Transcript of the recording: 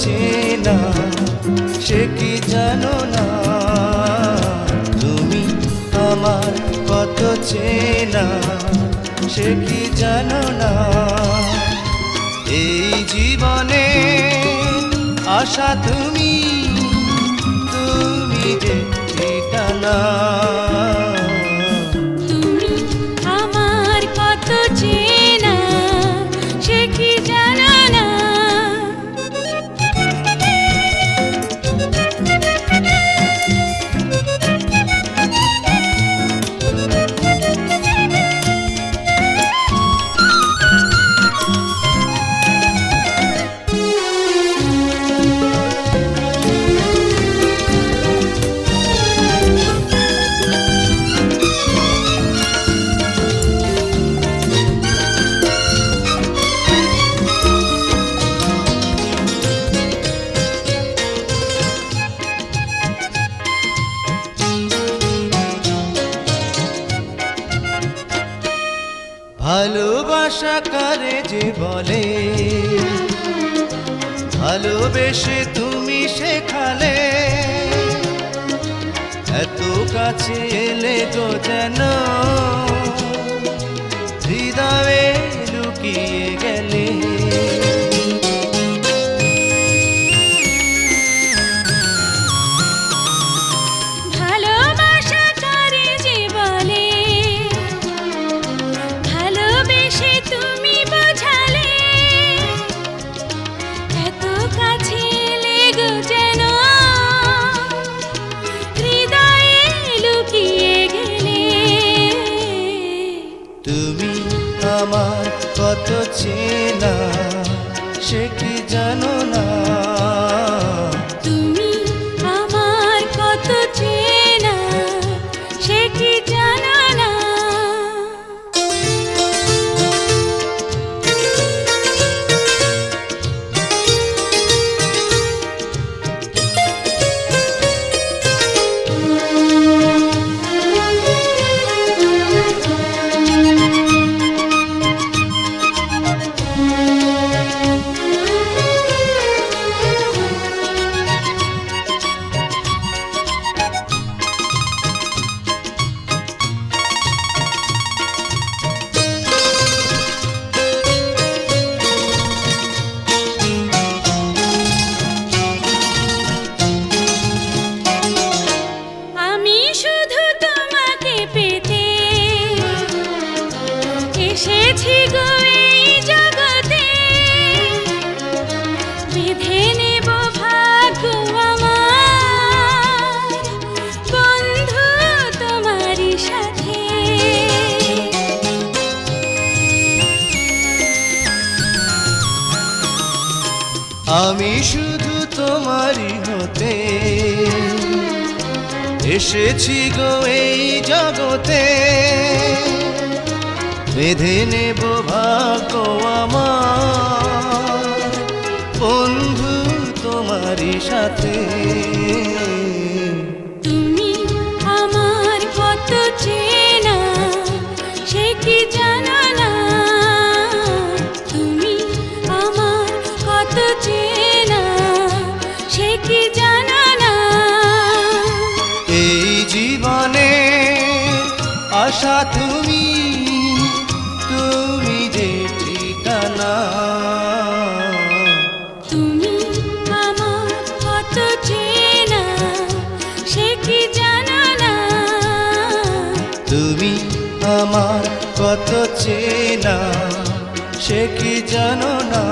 চেনা সে কি জানো না, তুমি আমার কত চেনা সে কি জানো না। এই জীবনে আশা তুমি, তুমি যে ঠিকানা। তুমি আমার কত চেনা সে কি জানো না। ভালোবাসা কারে যে বলে, ভালোবেসে তুমি শেখালে, এত কাছে এলে গো যেন হৃদয়ে লুকিয়ে গেলে। ভালোবাসা কারে যে বলে, ভালোবেসে তুমি বোঝালে, এত কাছে এলে গো যেন হৃদয়ে লুকিয়ে গেলে। তুমি আমার কত চেনা সে কি জানো না, তুমি আমার কত চেনা সে কি জানো না। আমি শুধু তোমাকে পেতে এসেছি গো এই জগতে, বেঁধে নেব ভাগ্য আমার বন্ধু তোমারই সাথে। আমি শুধু তোমারই হতে এসেছি গো এই জগতে, বেঁধে নেব ভাগ্য আমার বন্ধু তোমারই সাথে। তুমি আমার কত চেনা সে কি জানো না, তুমি আমার কত চেনা সে কি জানো না। এই জীবনে আশা তুমি, তুমি যে ঠিকানা। তুমি আমার কত চেনা সে কি জানো না। তুমি আমার কত চেনা সে কি জানো না।